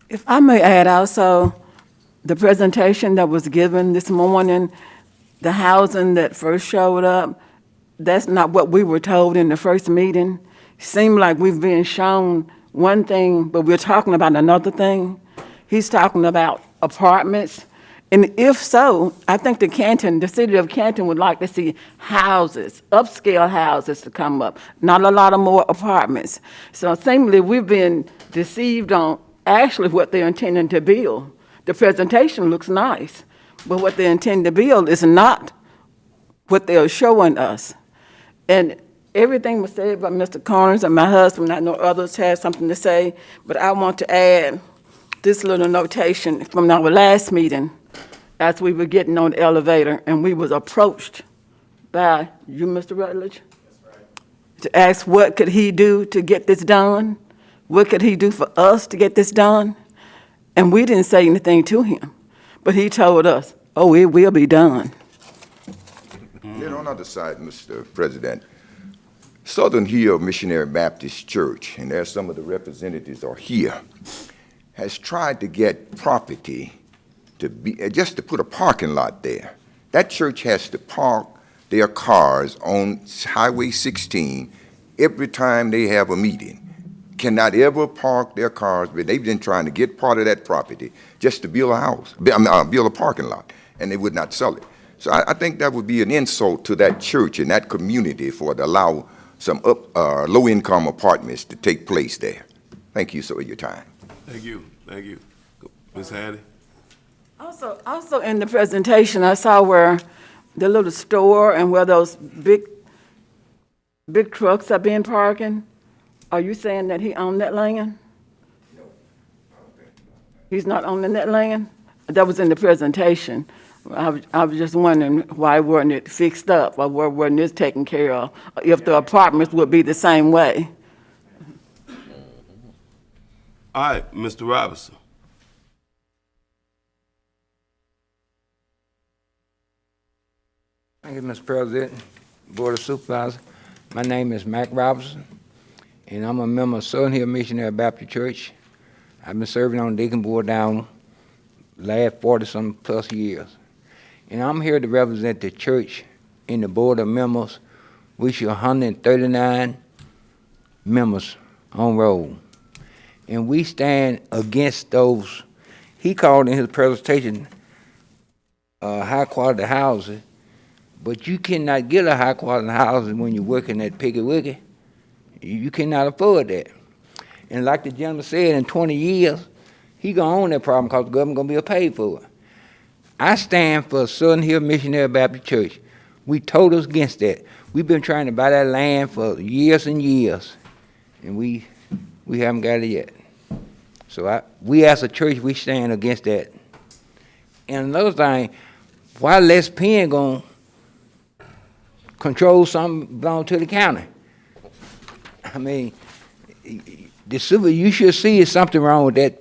If I may add also, the presentation that was given this morning, the housing that first showed up, that's not what we were told in the first meeting. Seemed like we've been shown one thing, but we're talking about another thing. He's talking about apartments. And if so, I think the city of Canton would like to see houses, upscale houses to come up, not a lot of more apartments. So seemingly, we've been deceived on actually what they're intending to build. The presentation looks nice, but what they intend to build is not what they're showing us. And everything was said by Mr. Carnes and my husband. I know others have something to say, but I want to add this little notation from our last meeting as we were getting on the elevator and we was approached by you, Mr. Rutledge, to ask what could he do to get this done? What could he do for us to get this done? And we didn't say anything to him, but he told us, oh, it will be done. Then on the other side, Mr. President, Southern Hill Missionary Baptist Church, and there's some of the representatives are here, has tried to get property to be, just to put a parking lot there. That church has to park their cars on Highway 16 every time they have a meeting. Cannot ever park their cars, but they've been trying to get part of that property just to build a house, build a parking lot, and they would not sell it. So I think that would be an insult to that church and that community for to allow some low-income apartments to take place there. Thank you for your time. Thank you. Thank you. Ms. Hattie? Also in the presentation, I saw where the little store and where those big trucks are being parking. Are you saying that he owned that land? No. He's not owning that land? That was in the presentation. I was just wondering why wasn't it fixed up or why wasn't it taken care of? If the apartments would be the same way. All right, Mr. Robinson. Thank you, Mr. President, Board of Supervisors. My name is Mac Robinson, and I'm a member of Southern Hill Missionary Baptist Church. I've been serving on the deacon board down last 40-some plus years. And I'm here to represent the church in the board of members, which are 139 members on roll. And we stand against those, he called in his presentation, high quality housing, but you cannot get a high quality housing when you're working at Piggy Wiggy. You cannot afford that. And like the gentleman said, in 20 years, he gonna own that problem because the government gonna be paid for it. I stand for Southern Hill Missionary Baptist Church. We totally against that. We've been trying to buy that land for years and years, and we haven't got it yet. So we as a church, we stand against that. And another thing, why Les Penn gonna control something belong to the county? I mean, you should see something wrong with that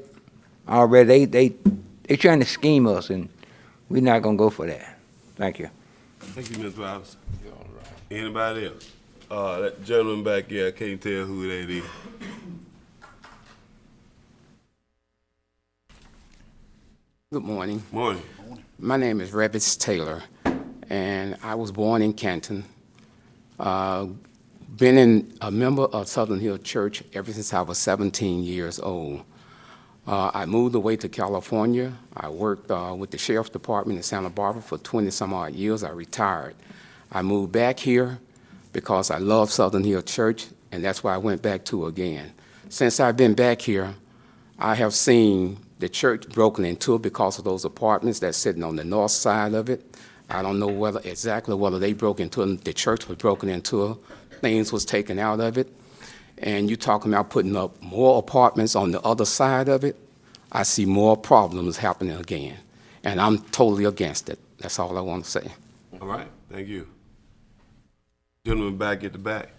already. They trying to scheme us, and we're not gonna go for that. Thank you. Thank you, Ms. Robinson. Anybody else? That gentleman back here, I can't tell who that is. Good morning. Morning. My name is Revis Taylor, and I was born in Canton. Been a member of Southern Hill Church ever since I was 17 years old. I moved away to California. I worked with the Sheriff's Department in Santa Barbara for 20-some-odd years. I retired. I moved back here because I love Southern Hill Church, and that's why I went back to again. Since I've been back here, I have seen the church broken into because of those apartments that's sitting on the north side of it. I don't know exactly whether they broke into it, the church was broken into it, things was taken out of it. And you're talking about putting up more apartments on the other side of it. I see more problems happening again. And I'm totally against it. That's all I want to say. All right, thank you. Gentleman back at the back.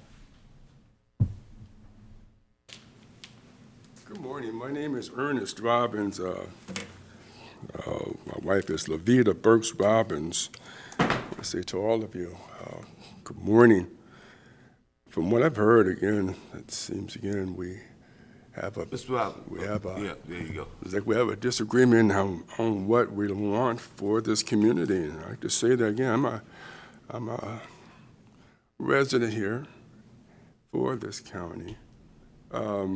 Good morning. My name is Ernest Robbins. My wife is Lavita Burks Robbins. I say to all of you, good morning. From what I've heard, again, it seems again we have a, Mr. Robert. we have a, Yeah, there you go. it's like we have a disagreement on what we want for this community. And I like to say that again, I'm a resident here for this county. I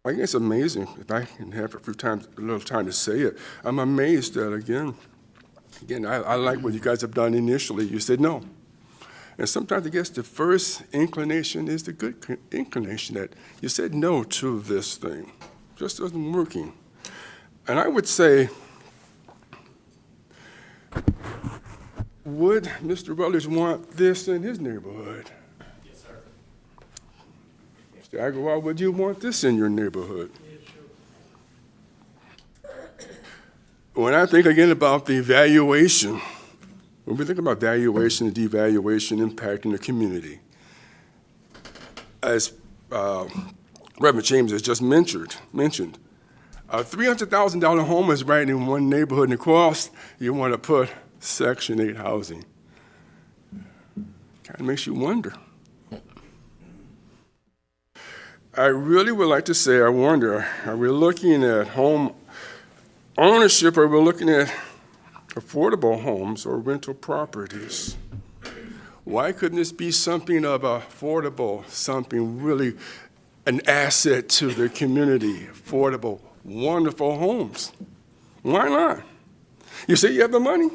think it's amazing, if I can have a little time to say it, I'm amazed that, again, I like what you guys have done initially. You said no. And sometimes I guess the first inclination is the good inclination, that you said no to this thing. Just wasn't working. And I would say, would Mr. Rutledge want this in his neighborhood? Mr. Agarwal, would you want this in your neighborhood? When I think again about the evaluation, when we think about valuation and devaluation impacting the community, as Reverend James has just mentioned, a $300,000 home is right in one neighborhood, and across you want to put Section 8 housing. Kind of makes you wonder. I really would like to say, I wonder, are we looking at home ownership, or are we looking at affordable homes or rental properties? Why couldn't this be something of affordable, something really an asset to the community, affordable, wonderful homes? Why not? You say you have the money,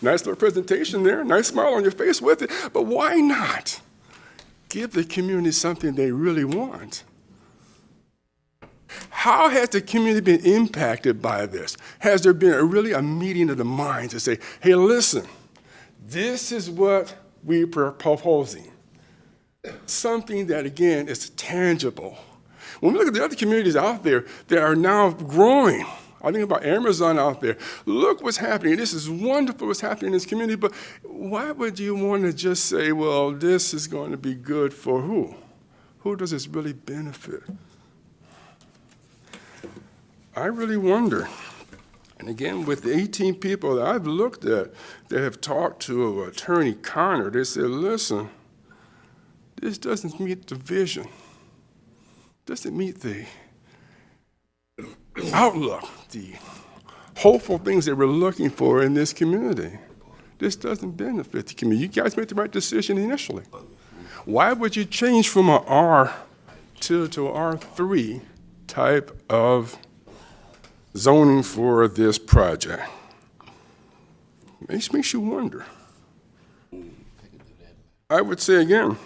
nice little presentation there, nice smile on your face with it, but why not give the community something they really want? How has the community been impacted by this? Has there been really a meeting of the minds to say, hey, listen, this is what we're proposing? Something that, again, is tangible. When we look at the other communities out there that are now growing, I think about Amazon out there. Look what's happening. This is wonderful what's happening in this community, but why would you want to just say, well, this is going to be good for who? Who does this really benefit? I really wonder. And again, with the 18 people that I've looked at that have talked to Attorney Connor, they said, listen, this doesn't meet the vision, doesn't meet the outlook, the hopeful things that we're looking for in this community. This doesn't benefit the community. You guys made the right decision initially. Why would you change from an R2 to an R3 type of zoning for this project? It makes you wonder. I would say again,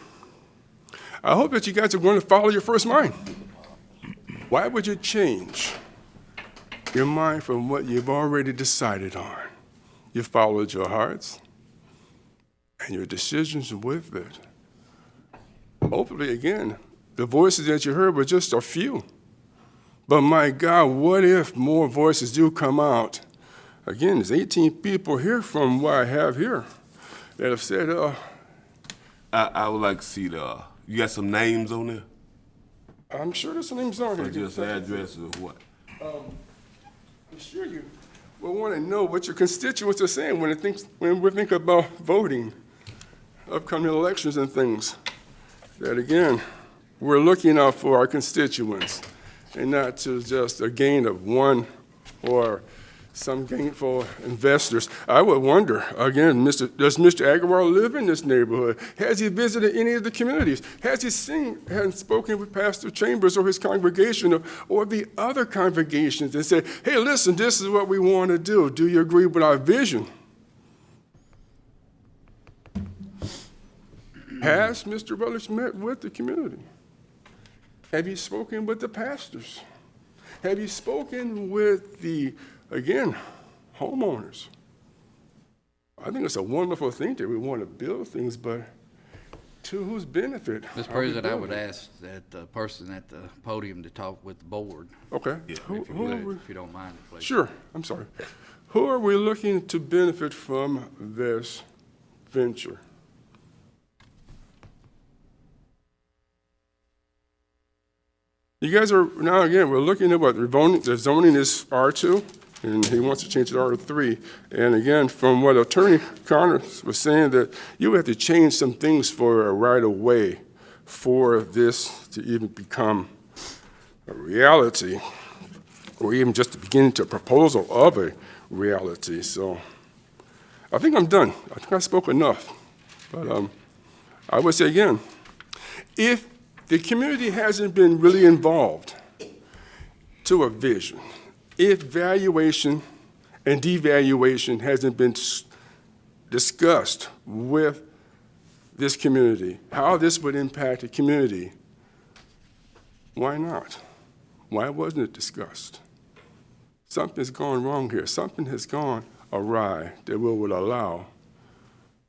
I hope that you guys are going to follow your first mind. Why would you change your mind from what you've already decided on? You followed your hearts and your decisions with it. Hopefully, again, the voices that you heard were just a few. But my God, what if more voices do come out? Again, there's 18 people here from what I have here that have said, I would like to see you got some names on there? I'm sure there's some names on here. Or just addresses or what? I'm sure you will want to know what your constituents are saying when we think about voting, upcoming elections and things. That again, we're looking out for our constituents and not to just a gain of one or some gainful investors. I would wonder, again, does Mr. Agarwal live in this neighborhood? Has he visited any of the communities? Has he seen and spoken with Pastor Chambers or his congregation or the other congregations and said, hey, listen, this is what we want to do. Do you agree with our vision? Has Mr. Rutledge met with the community? Have you spoken with the pastors? Have you spoken with the, again, homeowners? I think it's a wonderful thing that we want to build things, but to whose benefit? Mr. President, I would ask that the person at the podium to talk with the board. Okay. Yeah. Who If you are we? would, if you don't mind, please. Sure, I'm sorry. Who are we looking to benefit from this venture? You guys are, now again, we're looking at what, the zoning is R2, and he wants to change it to R3. And again, from what Attorney Connor was saying, that you have to change some things for a right-of-way for this to even become a reality, or even just to begin to proposal of a reality. So I think I'm done. I think I spoke enough. But I would say again, if the community hasn't been really involved to a vision, if valuation and devaluation hasn't been discussed with this community, how this would impact the community, why not? Why wasn't it discussed? Something's gone wrong here. Something has gone awry that will allow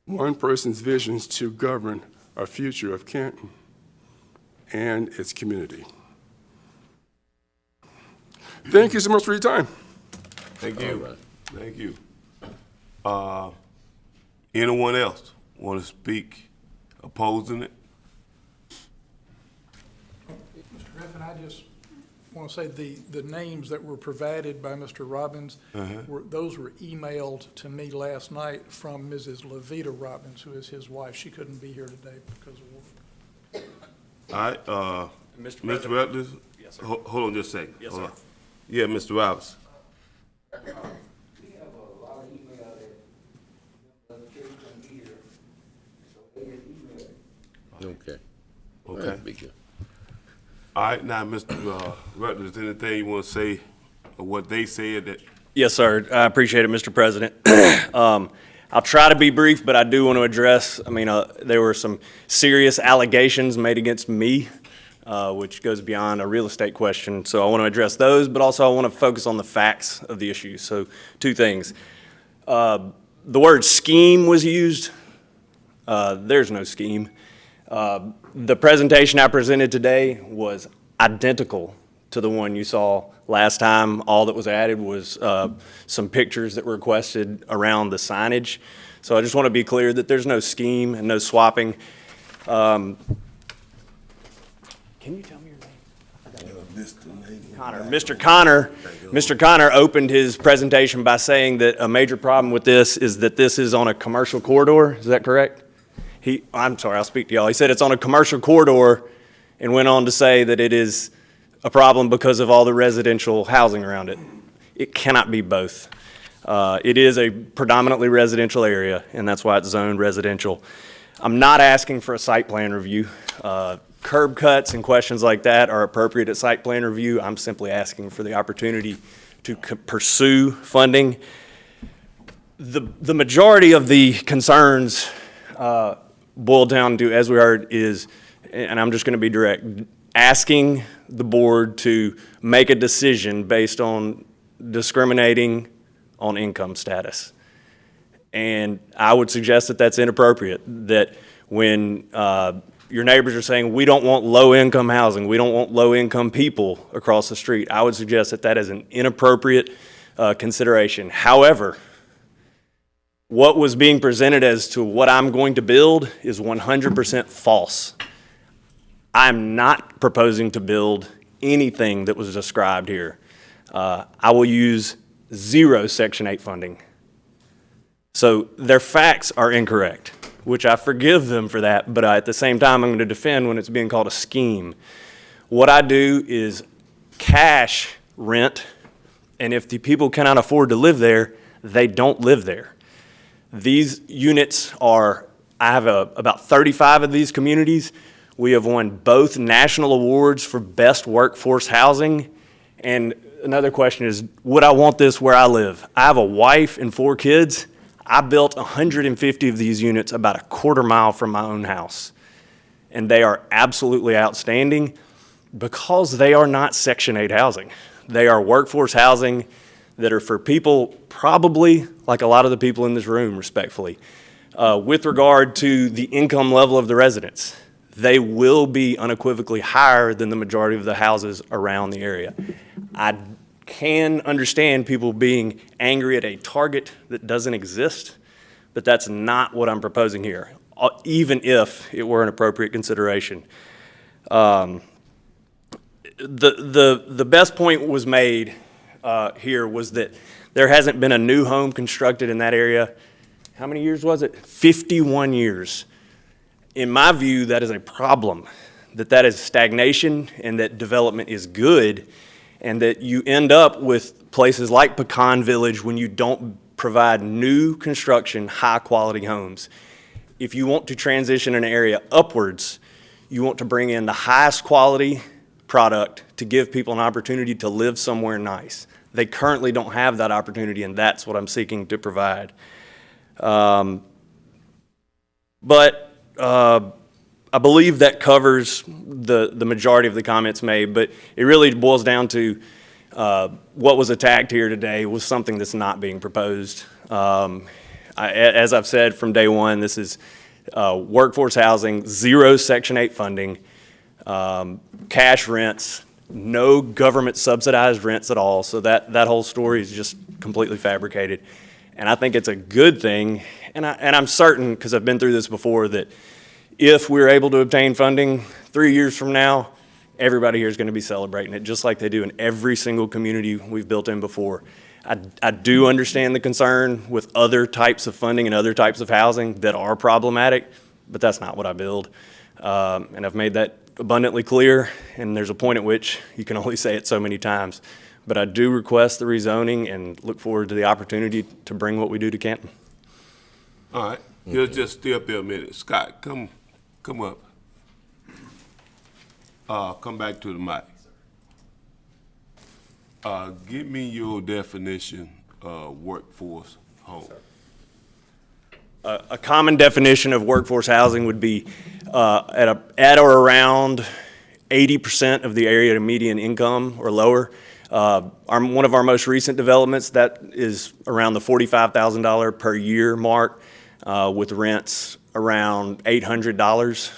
one person's visions to govern a future of Canton and its community. Thank you so much for your time. Thank you. Thank you. Anyone else want to speak opposing it? Mr. Griffin, I just want to say the names that were provided by Mr. Robbins, those were emailed to me last night from Mrs. Levita Robbins, who is his wife. She couldn't be here today because of work. All right, Mr. Rutledge? Yes, sir. Hold on just a second. Yes, Hold sir. on. Yeah, Mr. Roberts. We have a lot of email that the church can hear, so they get email. Okay. Okay. Big deal. All right, now, Mr. Rutledge, anything you want to say or what they said that? Yes, sir. I appreciate it, Mr. President. I'll try to be brief, but I do want to address, there were some serious allegations made against me, which goes beyond a real estate question. So I want to address those, but also I want to focus on the facts of the issue. So two things. The word scheme was used. There's no scheme. The presentation I presented today was identical to the one you saw last time. All that was added was some pictures that were requested around the signage. So I just want to be clear that there's no scheme and no swapping. Can you tell me your name? Connor. Mr. Connor opened his presentation by saying that a major problem with this is that this is on a commercial corridor. Is that correct? I'm sorry, I'll speak to y'all. He said it's on a commercial corridor and went on to say that it is a problem because of all the residential housing around it. It cannot be both. It is a predominantly residential area, and that's why it's zoned residential. I'm not asking for a site plan review. Curb cuts and questions like that are appropriate at site plan review. I'm simply asking for the opportunity to pursue funding. The majority of the concerns boiled down to, as we heard, is, and I'm just going to be direct, asking the board to make a decision based on discriminating on income status. And I would suggest that that's inappropriate, that when your neighbors are saying, we don't want low-income housing, we don't want low-income people across the street, I would suggest that that is an inappropriate consideration. However, what was being presented as to what I'm going to build is 100% false. I'm not proposing to build anything that was described here. I will use 0 Section 8 funding. So their facts are incorrect, which I forgive them for that, but at the same time, I'm going to defend when it's being called a scheme. What I do is cash rent, and if the people cannot afford to live there, they don't live there. These units are, I have about 35 of these communities. We have won both national awards for best workforce housing. And another question is, would I want this where I live? I have a wife and 4 kids. I built 150 of these units about a quarter mile from my own house. And they are absolutely outstanding because they are not Section 8 housing. They are workforce housing that are for people probably like a lot of the people in this room, respectfully. With regard to the income level of the residents, they will be unequivocally higher than the majority of the houses around the area. I can understand people being angry at a target that doesn't exist, but that's not what I'm proposing here, even if it were an appropriate consideration. The best point was made here was that there hasn't been a new home constructed in that area. How many years was it? 51 years. In my view, that is a problem. that is stagnation and that development is good, and that you end up with places like Pecan Village when you don't provide new construction, high-quality homes. If you want to transition an area upwards, you want to bring in the highest quality product to give people an opportunity to live somewhere nice. They currently don't have that opportunity, and that's what I'm seeking to provide. I believe that covers the majority of the comments made, but it really boils down to what was attacked here today was something that's not being proposed. As I've said from day one, this is workforce housing, zero Section 8 funding, cash rents, no government subsidized rents at all. So that whole story is just completely fabricated. And I think it's a good thing, and I'm certain, because I've been through this before, that if we're able to obtain funding 3 years from now, everybody here is going to be celebrating it, just like they do in every single community we've built in before. I do understand the concern with other types of funding and other types of housing that are problematic, but that's not what I build. And I've made that abundantly clear, and there's a point at which you can only say it so many times. But I do request the rezoning and look forward to the opportunity to bring what we do to Canton. All right, you'll just stay up there a minute. Scott, come up. Come back to the mic. Give me your definition of workforce home. A common definition of workforce housing would be at or around 80% of the area median income or lower. One of our most recent developments, that is around the $45,000 per year mark, with rents around $800.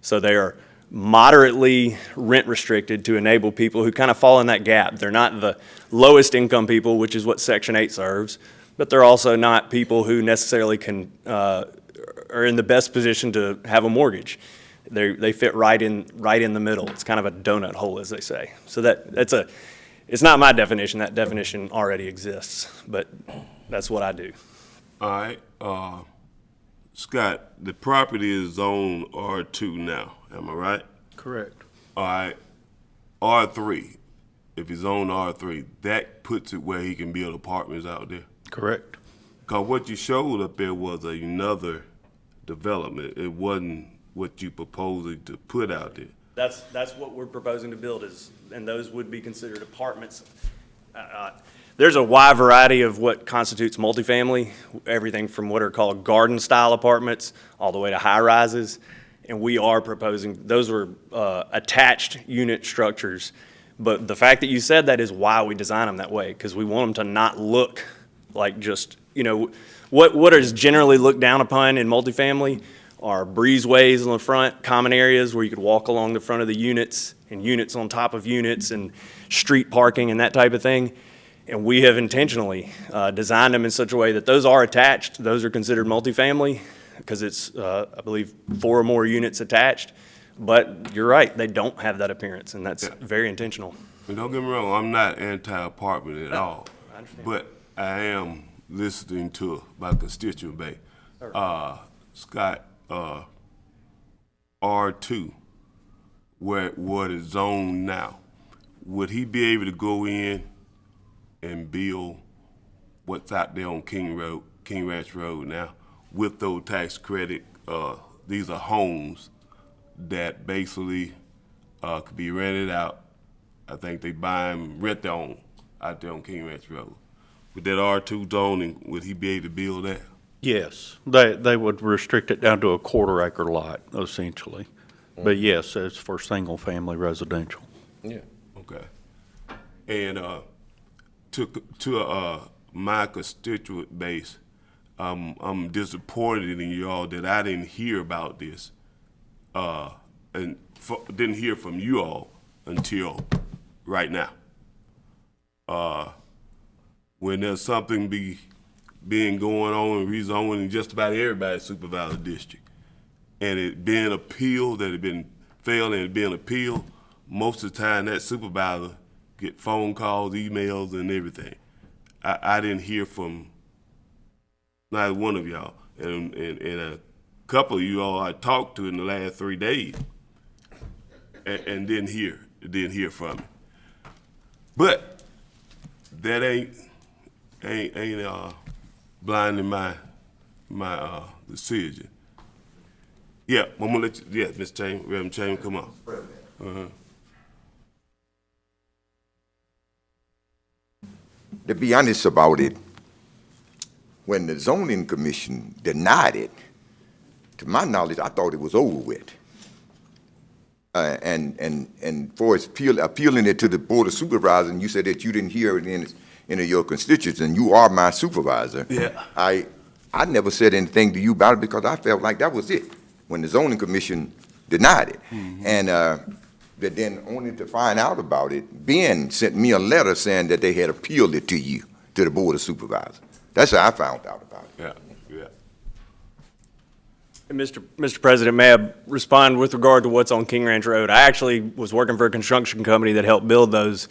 So they are moderately rent restricted to enable people who kind of fall in that gap. They're not the lowest income people, which is what Section 8 serves, but they're also not people who necessarily are in the best position to have a mortgage. They fit right in the middle. It's kind of a donut hole, as they say. So it's not my definition. That definition already exists, but that's what I do. All right, Scott, the property is zoned R2 now, am I right? Correct. All right, R3, if it's zoned R3, that puts it where he can build apartments out there? Correct. Because what you showed up there was another development. It wasn't what you proposing to put out there. That's what we're proposing to build, and those would be considered apartments. There's a wide variety of what constitutes multifamily, everything from what are called garden-style apartments all the way to high-rises, and we are proposing, those were attached unit structures. But the fact that you said that is why we design them that way, because we want them to not look like just, what is generally looked down upon in multifamily are breezeways on the front, common areas where you could walk along the front of the units, and units on top of units, and street parking and that type of thing. And we have intentionally designed them in such a way that those are attached. Those are considered multifamily because it's, I believe, 4 or more units attached. But you're right, they don't have that appearance, and that's very intentional. And don't get me wrong, I'm not anti-apartment at all. I understand. But I am listening to my constituent base. Scott, R2, where what is zoned now, would he be able to go in and build what's out there on King Ranch Road now with those tax credit? These are homes that basically could be rented out. I think they buy them, rent their own out there on King Ranch Road. With that R2 zoning, would he be able to build that? Yes, they would restrict it down to a 1/4 acre lot, essentially. But yes, it's for single-family residential. Yeah. Okay. And to my constituent base, I'm disappointed in you all that I didn't hear about this, and didn't hear from you all until right now. When there's something being going on and rezoning in just about everybody's supervisor district, and it being appealed, that it been failed and it being appealed, most of the time that supervisor get phone calls, emails, and everything. I didn't hear from neither one of y'all, and a couple of you all I talked to in the last 3 days, and didn't hear from me. But that ain't blinding my decision. Yeah, I'm gonna let you. Yeah, Mr. Chamber, Reverend Chamber, come on. To be honest about it, when the zoning commission denied it, to my knowledge, I thought it was over with. And for its appealing it to the Board of Supervisors, and you said that you didn't hear it in any of your constituents, and you are my supervisor. Yeah. I never said anything to you about it because I felt like that was it, when the zoning commission denied it. And but then only to find out about it, Ben sent me a letter saying that they had appealed it to you, to the Board of Supervisors. That's how I found out about it. Yeah. And Mr. President, may I respond with regard to what's on King Ranch Road? I actually was working for a construction company that helped build those.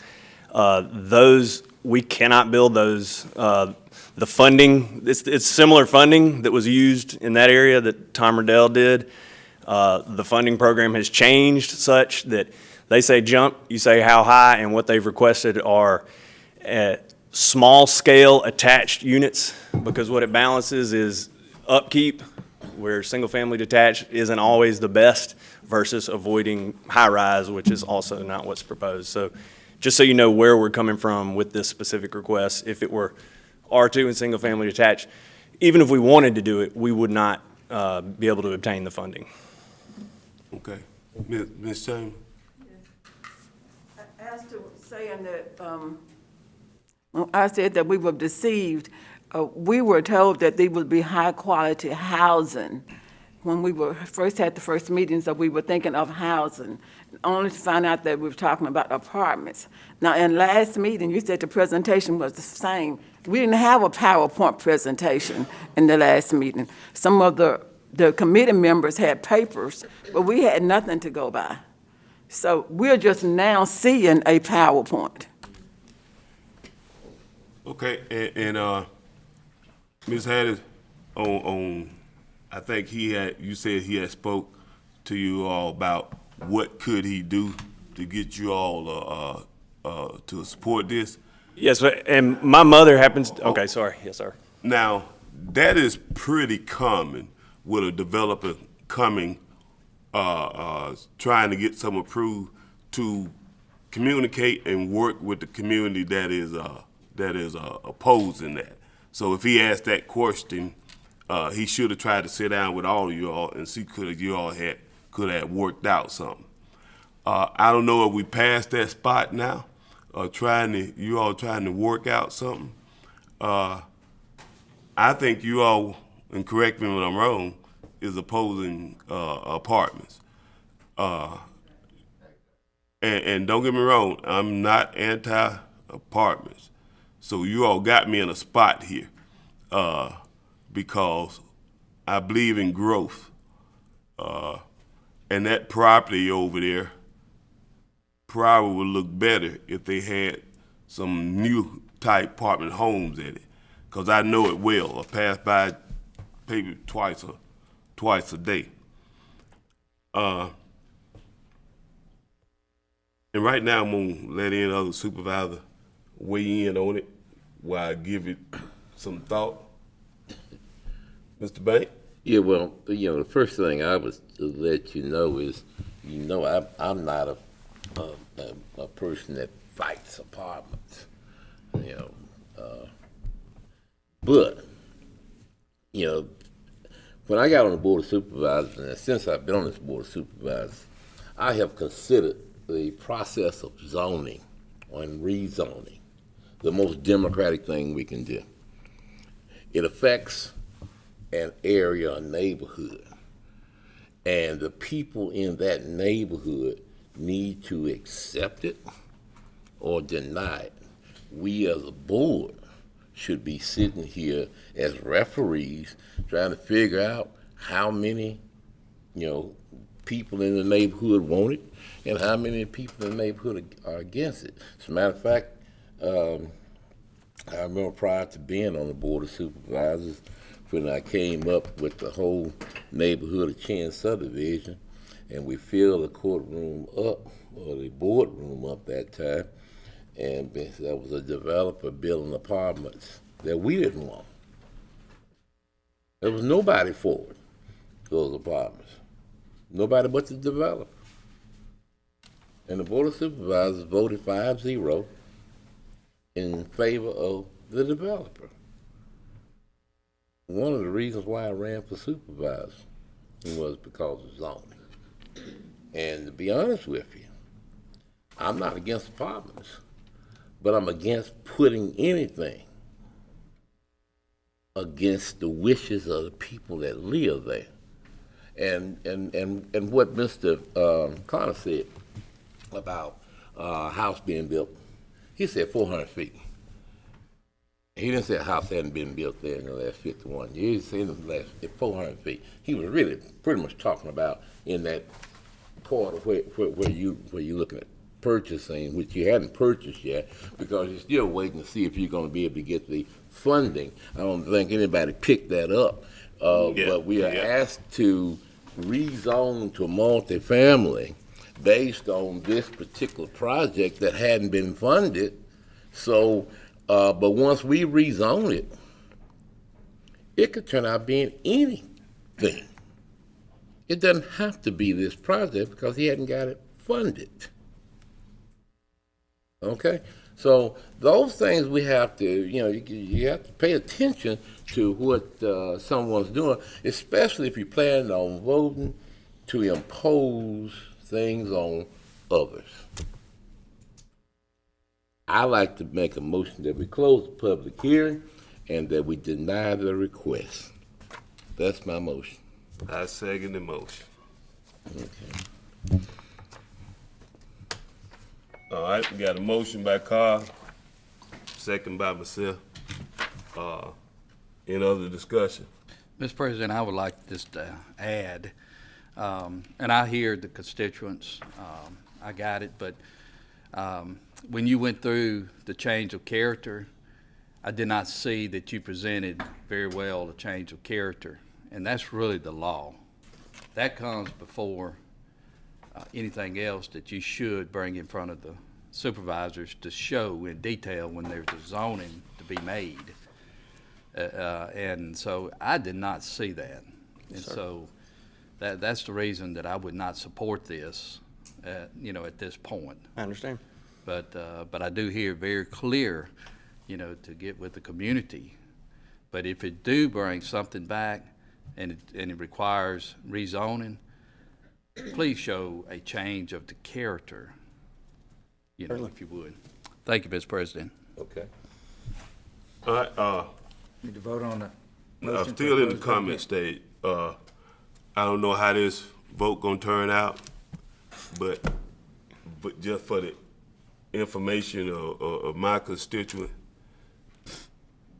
We cannot build those. The funding, it's similar funding that was used in that area that Tom Riddell did. The funding program has changed such that they say jump, you say how high, and what they've requested are small scale attached units, because what it balances is upkeep, where single family detached isn't always the best, versus avoiding high rise, which is also not what's proposed. So just so you know where we're coming from with this specific request, if it were R2 and single family detached, even if we wanted to do it, we would not be able to obtain the funding. Okay. Ms. Chamber? As to saying that, I said that we were deceived. We were told that they would be high-quality housing when we first had the first meeting, so we were thinking of housing, only to find out that we were talking about apartments. Now, in last meeting, you said the presentation was the same. We didn't have a PowerPoint presentation in the last meeting. Some of the committee members had papers, but we had nothing to go by. So we're just now seeing a PowerPoint. Okay, and Ms. Hattis, on I think you said he had spoke to you all about what could he do to get you all to support this. Yes, and my mother happens, okay, sorry, yes, sir. Now, that is pretty common with a developer coming, trying to get some approved, to communicate and work with the community that is opposing that. So if he asked that question, he should have tried to sit down with all of you all and see could you all could have worked out something. I don't know if we passed that spot now, you all trying to work out something. I think you all, and correct me when I'm wrong, is opposing apartments. And don't get me wrong, I'm not anti-apartments. So you all got me in a spot here because I believe in growth. And that property over there probably would look better if they had some new type apartment homes in it, because I know it well. I pass by maybe twice a day. And right now I'm gonna let in other supervisor weigh in on it while I give it some thought. Mr. Bank? Yeah, well, the first thing I would let you know is, I'm not a person that fights apartments, but, when I got on the Board of Supervisors, and since I've been on this Board of Supervisors, I have considered the process of zoning and rezoning the most democratic thing we can do. It affects an area, a neighborhood, and the people in that neighborhood need to accept it or deny it. We as a board should be sitting here as referees trying to figure out how many, people in the neighborhood want it and how many people in the neighborhood are against it. As a matter of fact, I remember prior to being on the Board of Supervisors, when I came up with the whole neighborhood of Chin subdivision, and we filled the courtroom up, or the boardroom up that time, and there was a developer building apartments that we didn't want. There was nobody for it, those apartments. Nobody but the developer. And the Board of Supervisors voted 5-0 in favor of the developer. One of the reasons why I ran for supervisor was because of zoning. And to be honest with you, I'm not against apartments, but I'm against putting anything against the wishes of the people that live there. And what Mr. Connor said about a house being built, he said 400 feet. He didn't say a house hadn't been built there in the last 51 years. He said in the last 400 feet. He was really pretty much talking about in that part of where you're looking at purchasing, which you hadn't purchased yet, because you're still waiting to see if you're going to be able to get the funding. I don't think anybody picked that up, but we are asked to rezone to multifamily based on this particular project that hadn't been funded. So, but once we rezone it, it could turn out being anything. It doesn't have to be this project because he hadn't got it funded. Okay? So those things we have to, you have to pay attention to what someone's doing, especially if you plan on voting to impose things on others. I like to make a motion that we close the public hearing and that we deny the request. That's my motion. I second the motion. Okay. All right, we got a motion by Carl, second by myself. Any other discussion? Mr. President, I would like just to add, and I hear the constituents, I got it, but when you went through the change of character, I did not see that you presented very well the change of character, and that's really the law. That comes before anything else that you should bring in front of the supervisors to show in detail when there's a zoning to be made. And so I did not see that. And so that's the reason that I would not support this, at this point. I understand. But I do hear very clear, to get with the community. But if it do bring something back and it requires rezoning, please show a change of the character, if you would. Thank you, Mr. President. Okay. All right, Need to vote on the I'm motion. still in the comment stage. I don't know how this vote gonna turn out, but just for the information of my constituent,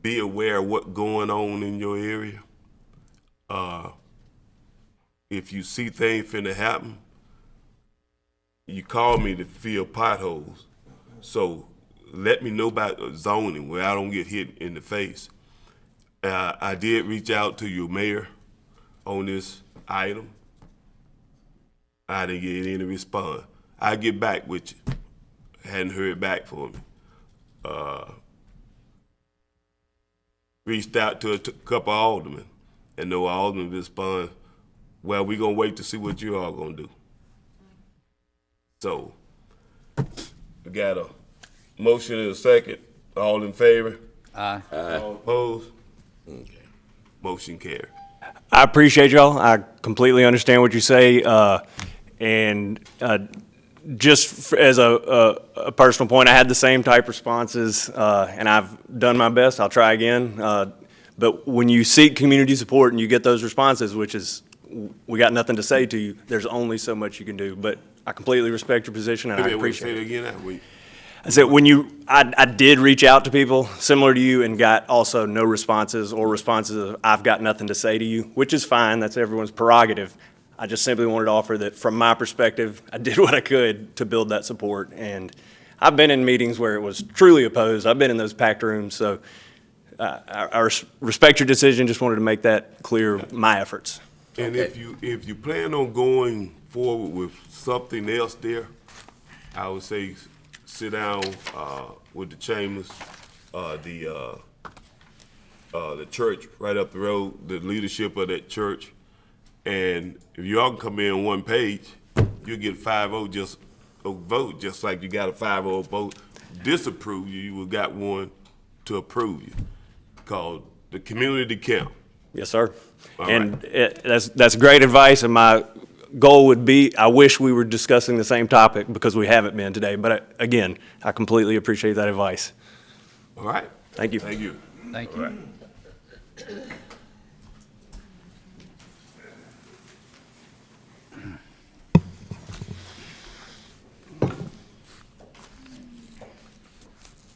be aware of what's going on in your area. If you see things finna happen, you call me to fill potholes. So let me know about zoning where I don't get hit in the face. I did reach out to your mayor on this item. I didn't get any response. I'll get back with you. Hadn't heard back from me. Reached out to a couple of aldermen, and no aldermen respond. Well, we gonna wait to see what you all gonna do. So, we got a motion and a second. All in favor? Aye. All opposed? Okay. Motion carried. I appreciate y'all. I completely understand what you say. As a personal point, I had the same type responses, and I've done my best. I'll try again. But when you seek community support and you get those responses, which is, we got nothing to say to you, there's only so much you can do. But I completely respect your position, and I appreciate it. Say it again. I said, I did reach out to people similar to you and got also no responses or responses of, I've got nothing to say to you, which is fine. That's everyone's prerogative. I just simply wanted to offer that from my perspective, I did what I could to build that support. And I've been in meetings where it was truly opposed. I've been in those packed rooms. So I respect your decision. Just wanted to make that clear, my efforts. And if you plan on going forward with something else there, I would say sit down with the chambers, the church right up the road, the leadership of that church, and if you all can come in on one page, you'll get 5-0 just a vote, just like you got a 5-0 vote disapprove you. You will got one to approve you, called the community count. Yes, sir. All And that's great advice, and my goal would be, I wish we were discussing the same topic because we haven't been today, but again, I completely appreciate that advice. All right. Thank you. Thank you. Thank All you. right.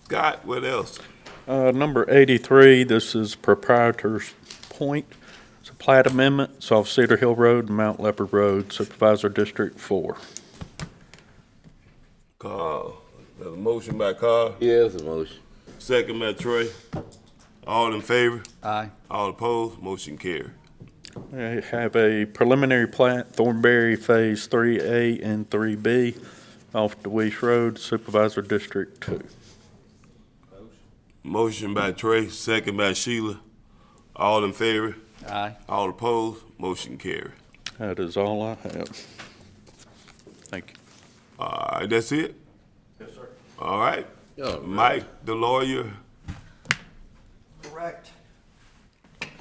Scott, what else? Number 83, this is Proprietor's Point. It's a plat amendment. It's off Cedar Hill Road and Mount Leopard Road, Supervisor District 4. Carl. There's a motion by Carl, Yes, a motion. second by Troy. All in favor? Aye. All opposed? Motion carried. I have a preliminary plat, Thornberry Phase 3A and 3B off DeWeese Road, Supervisor District 2. Motion by Trey, second by Sheila. All in favor? Aye. All opposed? Motion carried. That is all I have. Thank you. All right, that's it? Yes, sir. All right. All right. Mike, the lawyer. Correct. Probably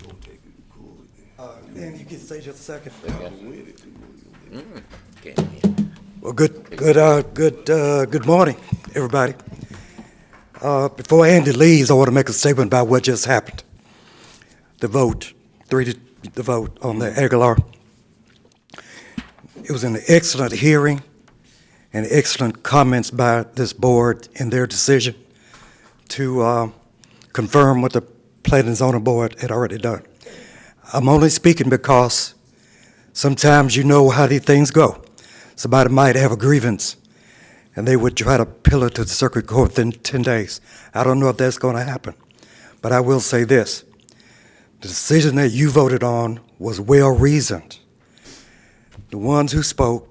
gonna take it cool. And you can stay just a second. Okay. Well, good morning, everybody. Before Andy leaves, I want to make a statement about what just happened. The vote on the Aguilar. It was an excellent hearing and excellent comments by this board in their decision to confirm what the Planning and Zoning Board had already done. I'm only speaking because sometimes you know how these things go. Somebody might have a grievance, and they would try to appeal it to the circuit court within 10 days. I don't know if that's going to happen, but I will say this. The decision that you voted on was well-reasoned. The ones who spoke,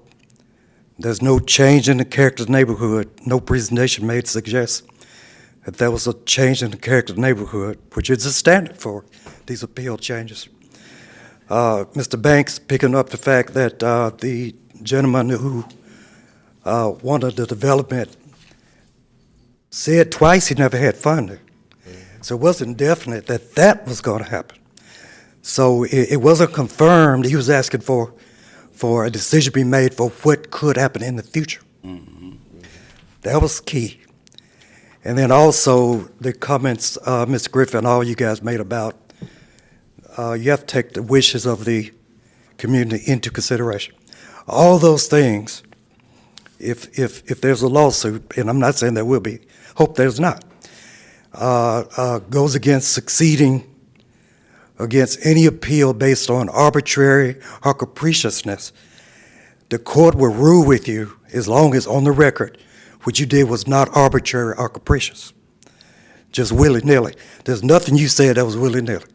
there's no change in the character of the neighborhood. No presentation made suggest that there was a change in the character of the neighborhood, which is the standard for these appeal changes. Mr. Banks picking up the fact that the gentleman who wanted the development said twice he never had funding. So it wasn't definite that that was going to happen. So it wasn't confirmed. He was asking for a decision to be made for what could happen in the future. Mm-hmm. That was key. And then also the comments, Mr. Griffin, all you guys made about you have to take the wishes of the community into consideration. All those things, if there's a lawsuit, and I'm not saying there will be, hope there's not, goes against succeeding against any appeal based on arbitrary or capriciousness, the court will rule with you as long as on the record what you did was not arbitrary or capricious, just willy-nilly. There's nothing you said that was willy-nilly.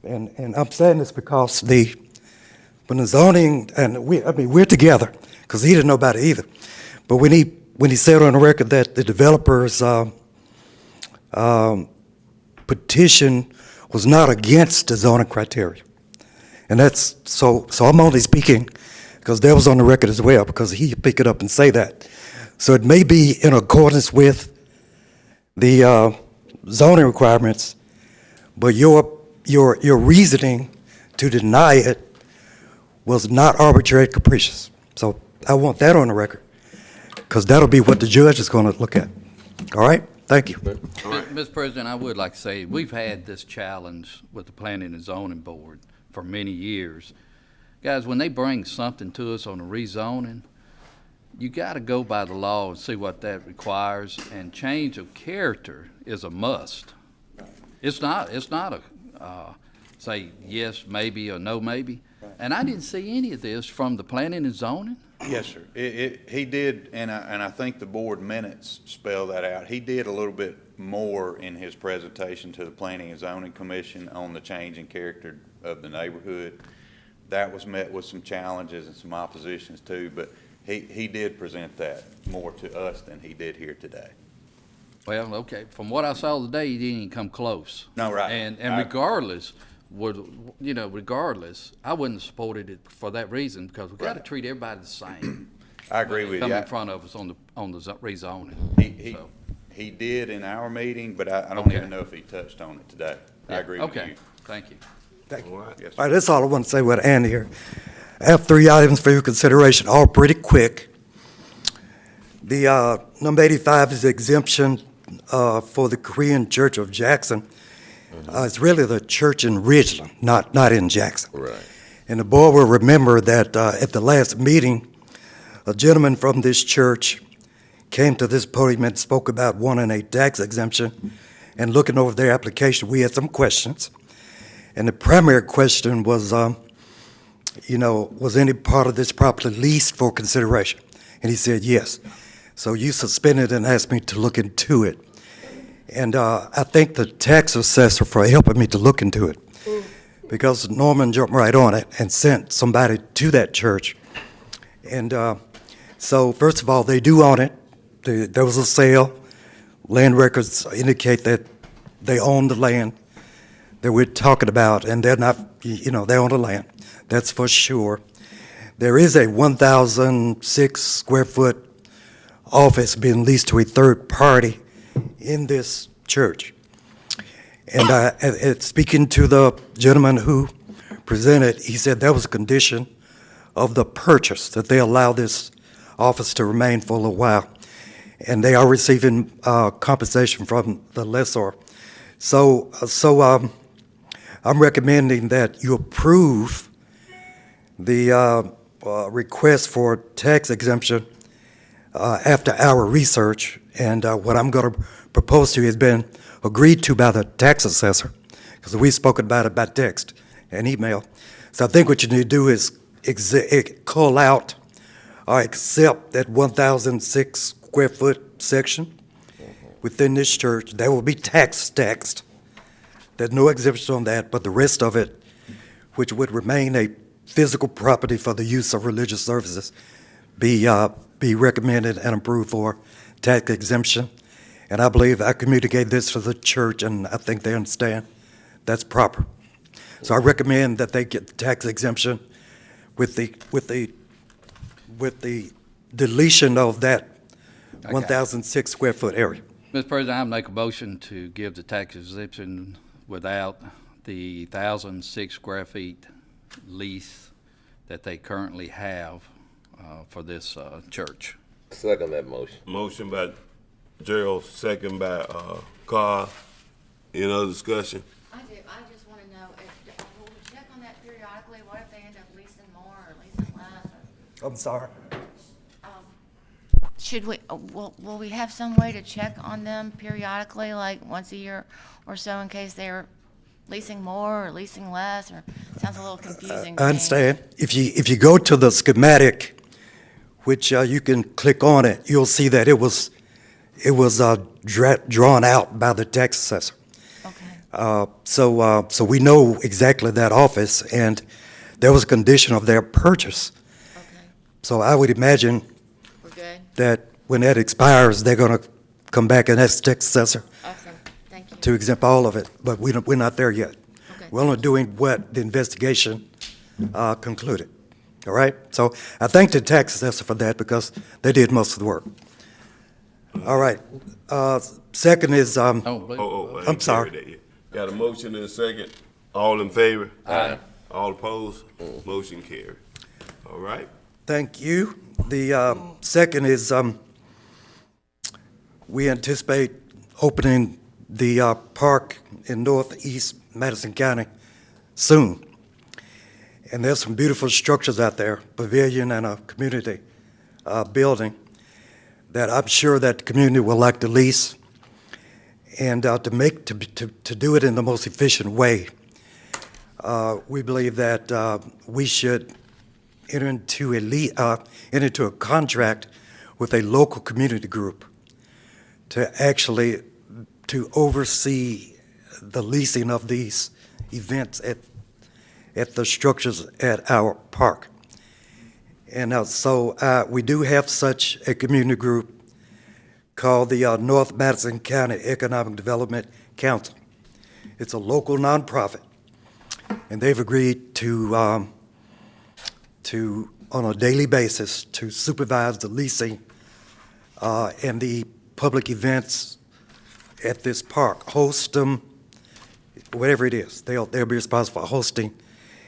And I'm saying this because when the zoning, and we're together, because he didn't know about it either, but when he said on the record that the developer's petition was not against the zoning criteria, and that's, so I'm only speaking because that was on the record as well, because he picked it up and say that. So it may be in accordance with the zoning requirements, but your reasoning to deny it was not arbitrary and capricious. So I want that on the record, because that'll be what the judge is going to look at. All right? Thank you. Mr. President, I would like to say, we've had this challenge with the Planning and Zoning Board for many years. Guys, when they bring something to us on a rezoning, you got to go by the law and see what that requires, and change of character is a must. It's not a say yes maybe or no maybe. And I didn't see any of this from the Planning and Zoning Yes, sir. He did, and I think the board minutes spell that out. He did a little bit more in his presentation to the Planning and Zoning Commission on the change in character of the neighborhood. That was met with some challenges and some oppositions too, but he did present that more to us than he did here today. Well, okay, from what I saw today, he didn't even come close. No, right. And regardless, regardless, I wouldn't have supported it for that reason, because we've got to treat everybody the same. I agree with Come you. in front of us on the rezoning. So, He did in our meeting, but I don't Okay. even know if he touched on it today. I yeah, agree with you. Okay, thank you. All right. Yes, All right, that's all I want to say with Andy here. I have 3 items for your consideration, all pretty quick. The number 85 is exemption for the Korean Church of Jackson. It's really the church in Ridgeland, not in Jackson. Right. And the board will remember that at the last meeting, a gentleman from this church came to this podium and spoke about wanting a tax exemption. And looking over their application, we had some questions. And the primary question was, was any part of this property leased for consideration? And he said yes. So you suspended and asked me to look into it. And I thank the tax assessor for helping me to look into it, because Norman jumped right on it and sent somebody to that church. And so first of all, they do own it. There was a sale. Land records indicate that they own the land that we're talking about, and they're not, they own the land. That's for sure. There is a 1,006 square foot office being leased to a third party in this church. And speaking to the gentleman who presented, he said that was a condition of the purchase, that they allow this office to remain for a little while. And they are receiving compensation from the lessor. So I'm recommending that you approve the request for tax exemption after our research. And what I'm going to propose to you has been agreed to by the tax assessor, because we've spoken about it by text and email. So I think what you need to do is call out or accept that 1,006 square foot section within this church. That will be taxed. There's no exemption on that, but the rest of it, which would remain a physical property for the use of religious services, be recommended and approved for tax exemption. And I believe I communicated this to the church, and I think they understand that's proper. So I recommend that they get the tax exemption with the deletion of that 1,006 square foot area. Mr. President, I make a motion to give the tax exemption without the 1,006 square feet lease that they currently have for this church. Second that motion. Motion by Gerald, second by Carl. Any other discussion? I do. I just want to know, will we check on that periodically? What if they end up leasing more or leasing less? I'm sorry. Should we, will we have some way to check on them periodically, like once a year or so, in case they're leasing more or leasing less, or sounds a little confusing to I me. understand. If you go to the schematic, which you can click on it, you'll see that it was drawn out by the tax assessor. Okay. So we know exactly that office, and there was a condition of their purchase. Okay. So I would imagine We're good? that when that expires, they're going to come back and ask the tax assessor Awesome. Thank you. to exempt all of it, but we're not there yet. Okay. We're only doing what the investigation concluded, all right? So I thank the tax assessor for that, because they did most of the work. All right, second is, I ain't I'm sorry. carried that yet. Got a motion and a second. All in favor? Aye. All opposed? Motion carried. All right. Thank you. The second is, we anticipate opening the park in northeast Madison County soon. And there's some beautiful structures out there, pavilion and a community building, that I'm sure that the community will like to lease. And to do it in the most efficient way, we believe that we should enter into a contract with a local community group to oversee the leasing of these events at the structures at our park. And so we do have such a community group called the North Madison County Economic Development Council. It's a local nonprofit, and they've agreed to on a daily basis, to supervise the leasing and the public events at this park, host them, whatever it is. They'll be responsible for hosting,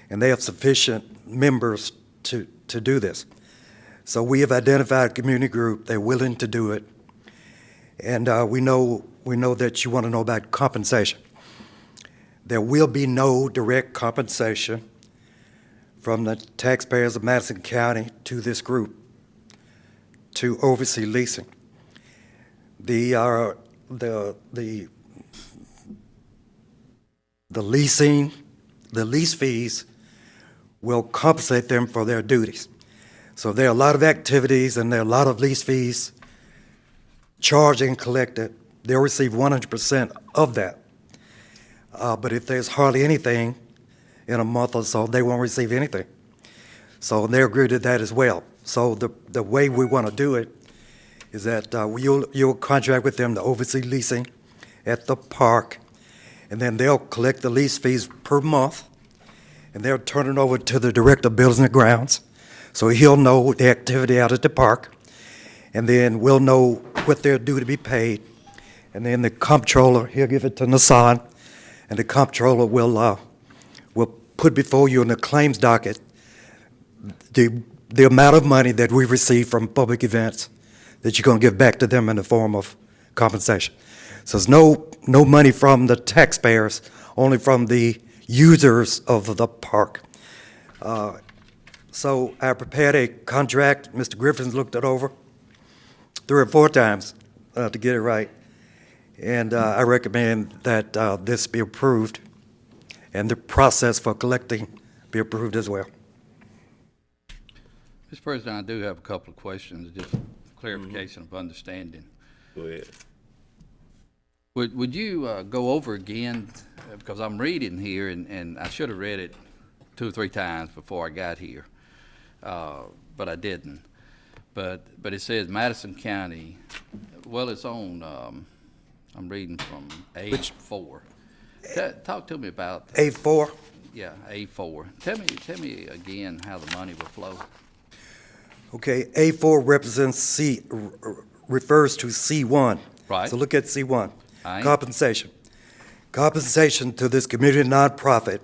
and they have sufficient members to do this. So we have identified a community group. They're willing to do it, and we know that you want to know about compensation. There will be no direct compensation from the taxpayers of Madison County to this group to oversee leasing. The lease fees will compensate them for their duties. So there are a lot of activities and there are a lot of lease fees charged and collected. They'll receive 100% of that. But if there's hardly anything in a month or so, they won't receive anything. So they agreed to that as well. So the way we want to do it is that you'll contract with them to oversee leasing at the park, and then they'll collect the lease fees per month, and they'll turn it over to the director of buildings and grounds, so he'll know the activity out at the park, and then we'll know what they're due to be paid, and then the comptroller, he'll give it to Nassan, and the comptroller will put before you in the claims docket the amount of money that we receive from public events that you're going to give back to them in the form of compensation. So there's no money from the taxpayers, only from the users of the park. So I prepared a contract. Mr. Griffin's looked it over 3 or 4 times to get it right. And I recommend that this be approved and the process for collecting be approved as well. Mr. President, I do have a couple of questions, just clarification of understanding. Go ahead. Would you go over again, because I'm reading here, and I should have read it 2 or 3 times before I got here, but I didn't. But it says Madison County, well, it's on, I'm reading from A4. Talk to me about that. A4? Yeah, A4. Tell me again how the money will flow. Okay, A4 refers to C1. Right. So look at C1. Aye. Compensation. Compensation to this community nonprofit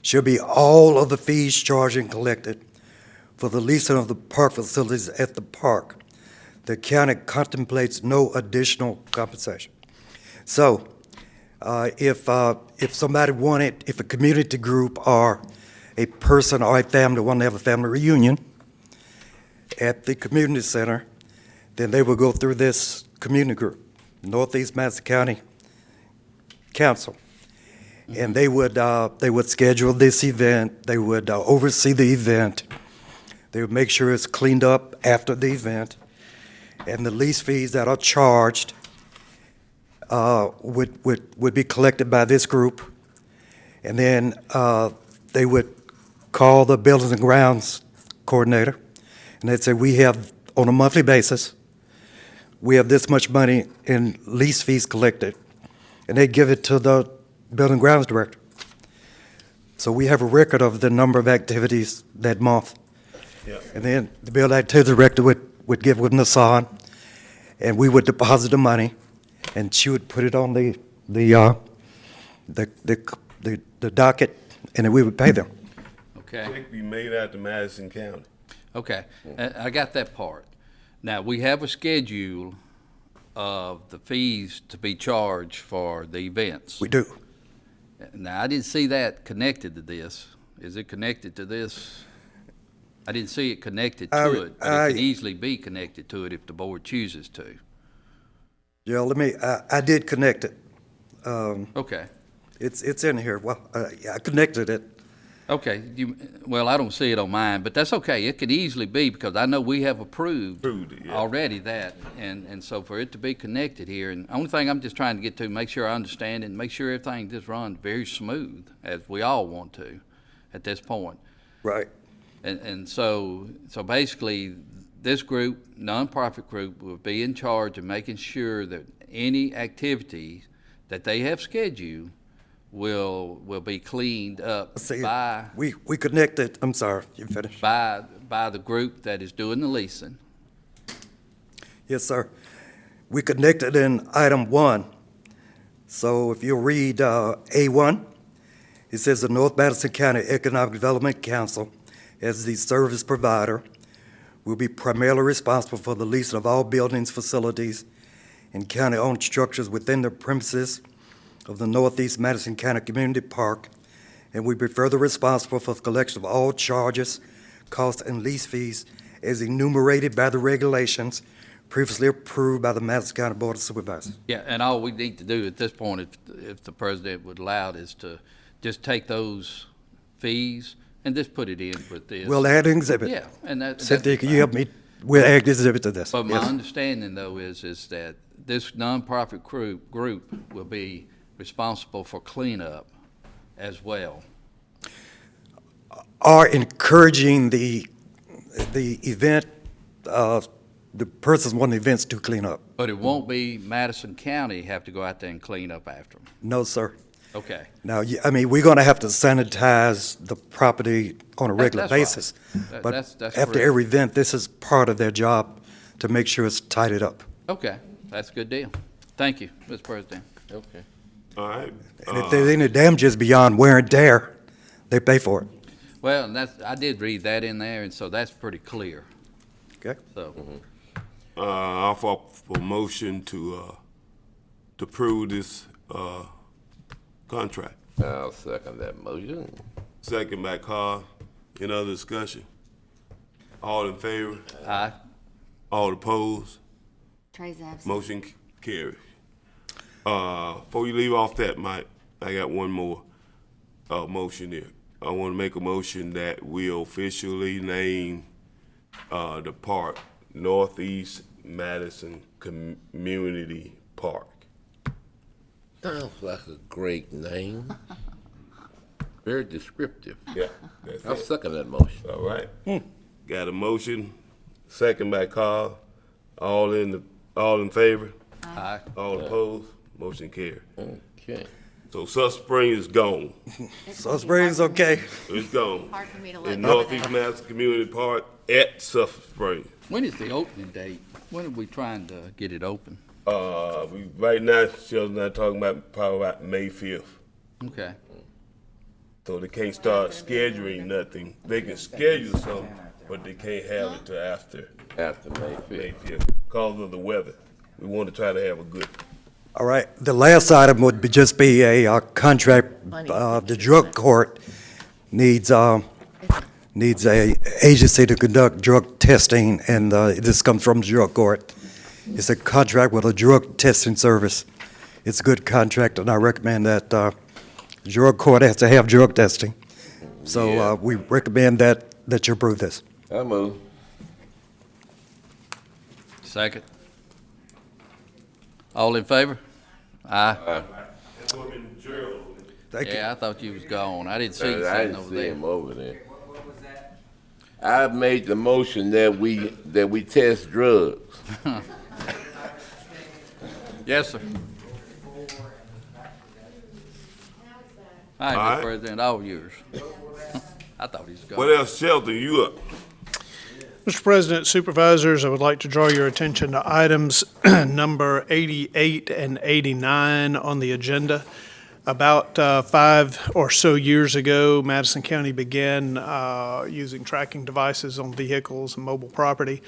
shall be all of the fees charged and collected for the leasing of the park facilities at the park. The county contemplates no additional compensation. So if somebody wanted, if a community group or a person or a family wanted to have a family reunion at the community center, then they would go through this community group, Northeast Madison County Council. And they would schedule this event, they would oversee the event, they would make sure it's cleaned up after the event, and the lease fees that are charged would be collected by this group, and then they would call the Buildings and Grounds coordinator, and they'd say, we have, on a monthly basis, we have this much money in lease fees collected, and they'd give it to the Building and Grounds director. So we have a record of the number of activities that month. Yeah. And then the Building Activities director would give with Nassan, and we would deposit the money, and she would put it on the docket, and then we would pay them. Okay. Check be made out to Madison County. Okay, I got that part. Now, we have a schedule of the fees to be charged for the events. We do. Now, I didn't see that connected to this. Is it connected to this? I didn't see it connected to it, but it can easily be connected to it if the board chooses to. Yeah, I did connect it. Okay. It's in here. Well, yeah, I connected it. Okay, well, I don't see it on mine, but that's okay. It could easily be, because I know we have approved Approved it, yeah. already that, and so for it to be connected here, and the only thing I'm just trying to get to, make sure I understand it, and make sure everything just runs very smooth, as we all want to at this point. Right. And so basically, this group, nonprofit group, will be in charge of making sure that any activities that they have scheduled will be cleaned up by We connected, I'm sorry, you finished? by the group that is doing the leasing. Yes, sir. We connected in item 1. So if you read A1, it says the North Madison County Economic Development Council, as the service provider, will be primarily responsible for the leasing of all buildings, facilities, and county-owned structures within the premises of the Northeast Madison County Community Park, and will be further responsible for the collection of all charges, costs, and lease fees as enumerated by the regulations previously approved by the Madison County Board of Supervisors. Yeah, and all we need to do at this point, if the president would allow it, is to just take those fees and just put it in with this. We'll add an exhibit. Yeah, and Cynthia, can you help me? We'll add exhibit to this. But my Yes. understanding, though, is that this nonprofit group will be responsible for cleanup as well. Are encouraging the event, the persons wanting events to clean up. But it won't be Madison County have to go out there and clean up after them. No, sir. Okay. Now, I mean, we're going to have to sanitize the property on a regular That's right. basis. That's But correct. after every event, this is part of their job to make sure it's tidied up. Okay, that's a good deal. Thank you, Mr. President. Okay. All right. And if there's any damages beyond wear and tear, they pay for it. Well, and I did read that in there, and so that's pretty clear. Okay? So, I'll offer for motion to approve this, contract. I'll second that motion. Second by Carl. Any other discussion? All in favor? aye. All opposed? Trey's absent. Motion carries. Before you leave off that, Mike, I got one more, motion here. I want to make a motion that we officially name, the park Northeast Madison Community Park. Sounds like a great name. Very descriptive. Yeah, that's I'll it. second that motion. All right. Got a motion, second by Carl. All in favor? Aye. All opposed? Motion carried. Okay. So Sus Spring is gone. So Springs, okay. It's gone. Hard for me to let In go of Northeast that. Madison Community Park at Sus Spring. When is the opening date? When are we trying to get it open? We right now, Sheldon and I talking about probably about May 5th. Okay. So they can't start scheduling nothing. They can schedule something, but they can't have it till after After May May 5th. 5th because of the weather. We want to try to have a good. All right, the last item would just be a contract. The drug court needs a agency to conduct drug testing, and this comes from the drug court. It's a contract with a drug testing service. It's a good contract, and I recommend that the drug court has to have drug testing. So Yeah. we recommend that you approve this. I move. Second. All in favor? Aye. Thank you. Yeah, I thought you was gone. I didn't see you I sitting didn't over see there. him over there. I've made the motion that we test drugs. Yes, sir. All right, All Mr. right. President, all yours. I thought he was gone. What else, Sheldon? You up? Mr. President, Supervisors, I would like to draw your attention to items number 88 and 89 on the agenda. About 5 or so years ago, Madison County began using tracking devices on vehicles and mobile property.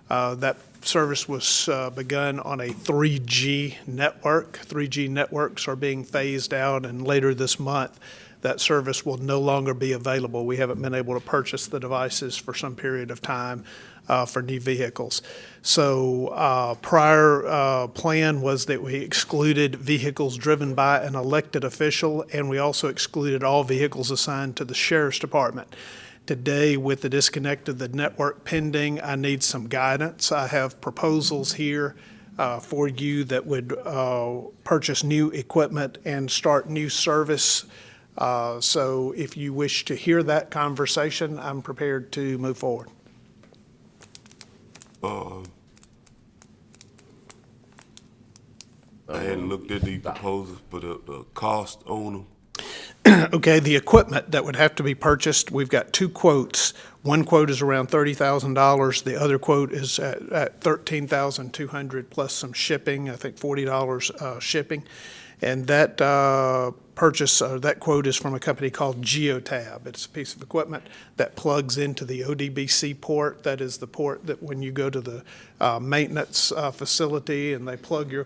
That service was begun on a 3G network. 3G networks are being phased out, and later this month, that service will no longer be available. We haven't been able to purchase the devices for some period of time for new vehicles. So prior plan was that we excluded vehicles driven by an elected official, and we also excluded all vehicles assigned to the sheriff's department. Today, with the disconnect of the network pending, I need some guidance. I have proposals here for you that would purchase new equipment and start new service. So if you wish to hear that conversation, I'm prepared to move forward. I hadn't looked at the proposals, but the cost on them. Okay, the equipment that would have to be purchased, we've got two quotes. One quote is around $30,000. The other quote is at $13,200 plus some shipping, I think $40 shipping. And that that quote is from a company called Geotab. It's a piece of equipment that plugs into the ODBC port. That is the port that when you go to the maintenance facility and they plug your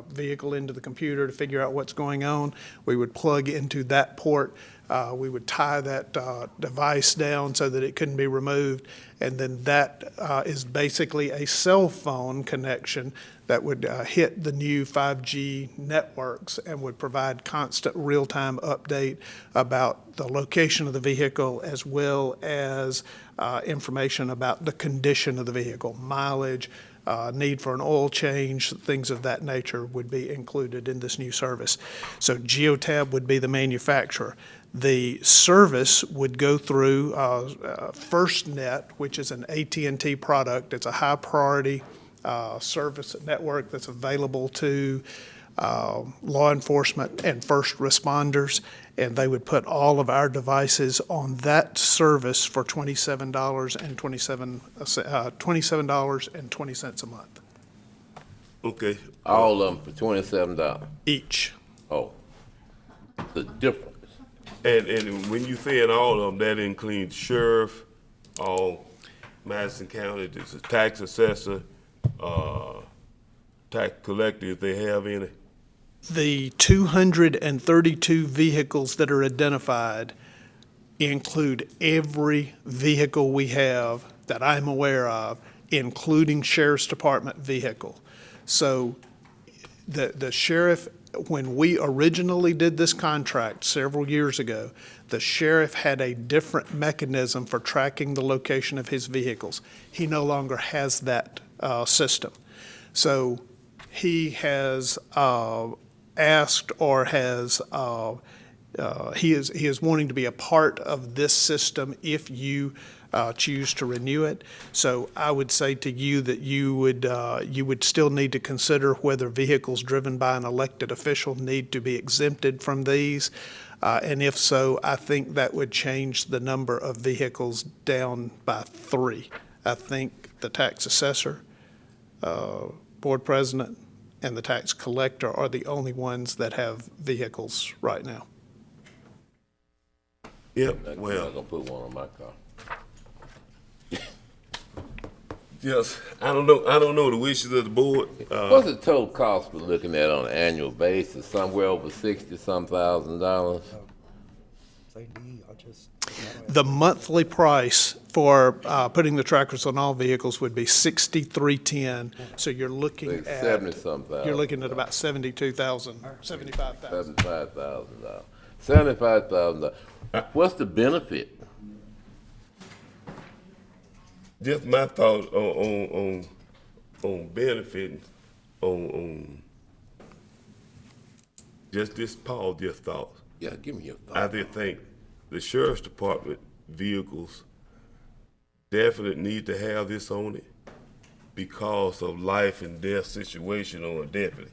vehicle into the computer to figure out what's going on, we would plug into that port. We would tie that device down so that it couldn't be removed. And then that is basically a cell phone connection that would hit the new 5G networks and would provide constant real-time update about the location of the vehicle as well as information about the condition of the vehicle, mileage, need for an oil change, things of that nature would be included in this new service. So Geotab would be the manufacturer. The service would go through FirstNet, which is an AT&T product. It's a high-priority service network that's available to law enforcement and first responders, and they would put all of our devices on that service for $27.20 a month. Okay. All of them for $27 each. Oh, the difference. And when you saying all of them, that includes sheriff, all Madison County, there's a tax assessor, tax collector if they have any. The 232 vehicles that are identified include every vehicle we have that I'm aware of, including Sheriff's Department vehicle. So the sheriff, when we originally did this contract several years ago, the sheriff had a different mechanism for tracking the location of his vehicles. He no longer has that system. So he has asked or has he is wanting to be a part of this system if you choose to renew it. So I would say to you that you would still need to consider whether vehicles driven by an elected official need to be exempted from these. And if so, I think that would change the number of vehicles down by 3. I think the tax assessor, board president, and the tax collector are the only ones that have vehicles right now. Yep, I'm well, not gonna put one on my car. yes, I don't know the wishes of the board. What's the total cost we're looking at on an annual basis? Somewhere over $60-some thousand. The monthly price for putting the trackers on all vehicles would be $63.10. So you're looking Like at 70-some thousand. you're looking at about $72,000, $75,000. $75,000. $75,000. What's the benefit? Just my thought on benefiting on just this Paul just thought. Yeah, give me your thought. I just think the sheriff's department vehicles definitely need to have this on it because of life and death situation on a deputy.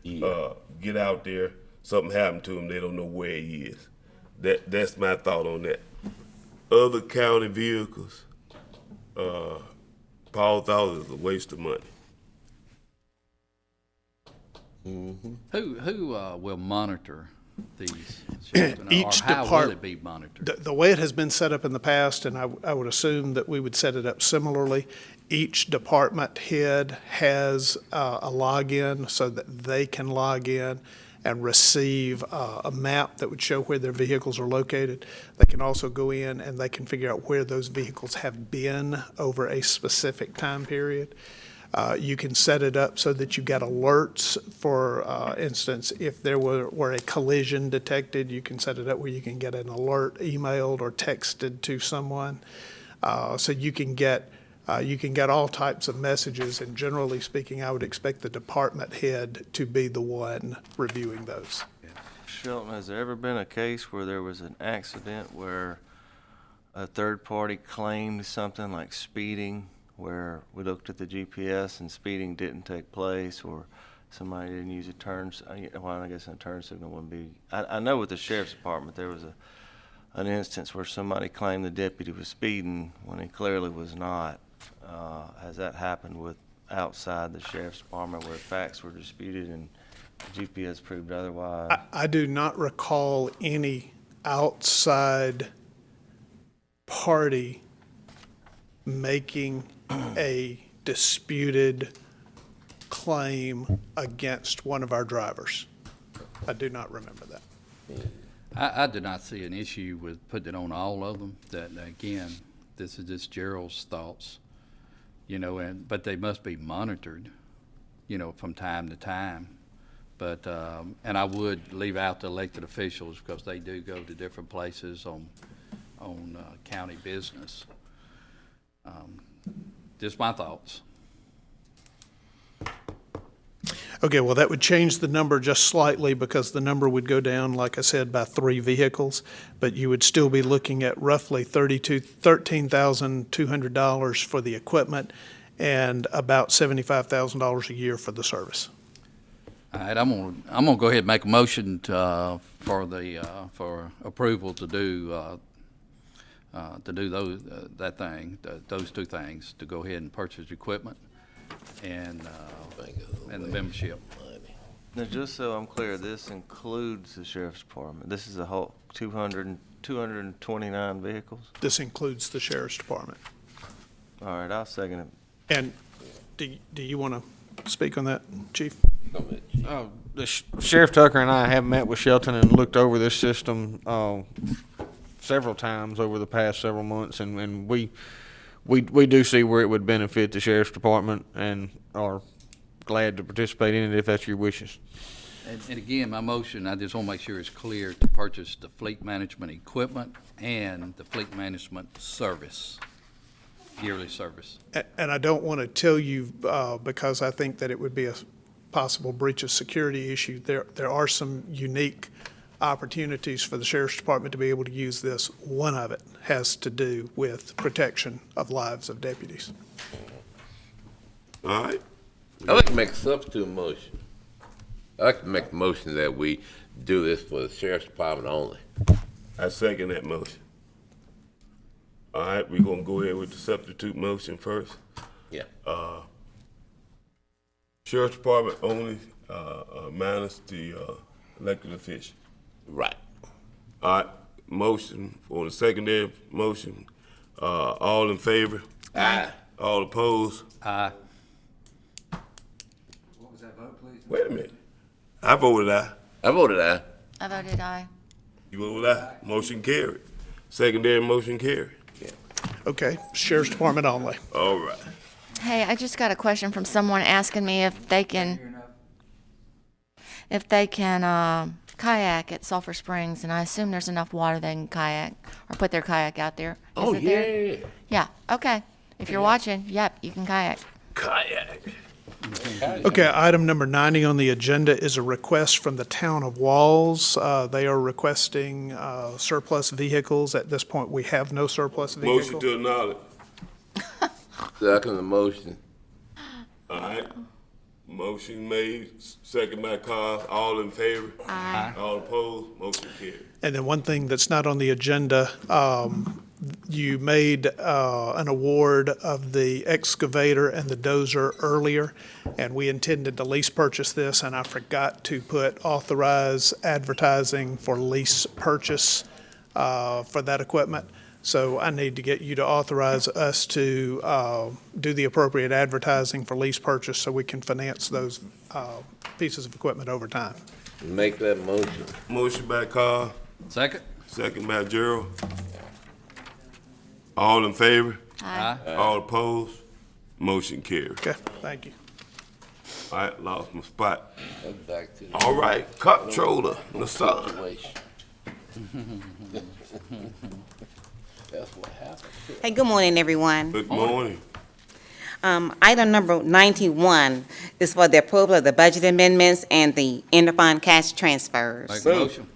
Yeah. Get out there, something happened to him, they don't know where he is. That's my thought on that. Other county vehicles, Paul thought it was a waste of money. Who will monitor these children? Each Or how will depart- it be monitored? The way it has been set up in the past, and I would assume that we would set it up similarly, each department head has a login so that they can log in and receive a map that would show where their vehicles are located. They can also go in and they can figure out where those vehicles have been over a specific time period. You can set it up so that you get alerts. For instance, if there were a collision detected, you can set it up where you can get an alert emailed or texted to someone. So you can get all types of messages, and generally speaking, I would expect the department head to be the one reviewing those. Shelton, has there ever been a case where there was an accident where a third party claimed something like speeding, where we looked at the GPS and speeding didn't take place, or somebody didn't use a well, I guess a turn signal wouldn't be. I know with the sheriff's department there was an instance where somebody claimed the deputy was speeding when he clearly was not. Has that happened with outside the sheriff's department where facts were disputed and GPS proved otherwise? I do not recall any outside party making a disputed claim against one of our drivers. I do not remember that. I do not see an issue with putting it on all of them. That, again, this is just Gerald's thoughts, but they must be monitored, from time to time. But, and I would leave out the elected officials because they do go to different places on county business. Just my thoughts. Okay, well, that would change the number just slightly because the number would go down, like I said, by 3 vehicles, but you would still be looking at roughly $13,200 for the equipment and about $75,000 a year for the service. All right, I'm gonna go ahead and make a motion for approval to do those two things, to go ahead and purchase equipment and the membership. Now, just so I'm clear, this includes the sheriff's department. This is a whole 229 vehicles? This includes the sheriff's department. All right, I'll second it. And do you want to speak on that, Chief? Sheriff Tucker and I have met with Shelton and looked over this system several times over the past several months, and we do see where it would benefit the sheriff's department and are glad to participate in it if that's your wishes. And again, my motion, I just want to make sure it's clear to purchase the fleet management equipment and the fleet management service, yearly service. And I don't want to tell you, because I think that it would be a possible breach of security issue. There are some unique opportunities for the sheriff's department to be able to use this. One of it has to do with protection of lives of deputies. All right. I'd like to make a substitute motion. I'd like to make a motion that we do this for the sheriff's department only. I second that motion. All right, we're gonna go ahead with the substitute motion first. Yeah. Sheriff's Department only, minus the elected official. Right. All right, motion for the secondary motion. All in favor? Aye. All opposed? Aye. What was that vote, please? Wait a minute. I voted aye. I voted aye. I voted aye. You voted aye. Motion carried. Secondary motion carried. Okay, sheriff's department only. All right. Hey, I just got a question from someone asking me if they can kayak at Sulphur Springs, and I assume there's enough water they can kayak or put their kayak out there. Is it there? Yeah, okay. If you're watching, yep, you can kayak. Kayak. Okay, item number 90 on the agenda is a request from the town of Walls. They are requesting surplus vehicles. At this point, we have no surplus vehicles. Motion to acknowledge. Second the motion. All right. Motion made, second by Carl. All in favor? Aye. All opposed? Motion carried. And then one thing that's not on the agenda, You made an award of the excavator and the dozer earlier, and we intended to lease purchase this, and I forgot to put authorize advertising for lease purchase for that equipment. So I need to get you to authorize us to do the appropriate advertising for lease purchase so we can finance those pieces of equipment over time. Make that motion. Motion by Carl, Second? second by Gerald. All in favor? Aye. All opposed? Motion carried. Okay, thank you. All right, lost my spot. I'm back to the All right, comptroller, Nassan. situation. That's what happened. Hey, good morning, everyone. Good morning. Item number 91 is for the approval of the budget amendments and the interfund cash transfers. Make a motion.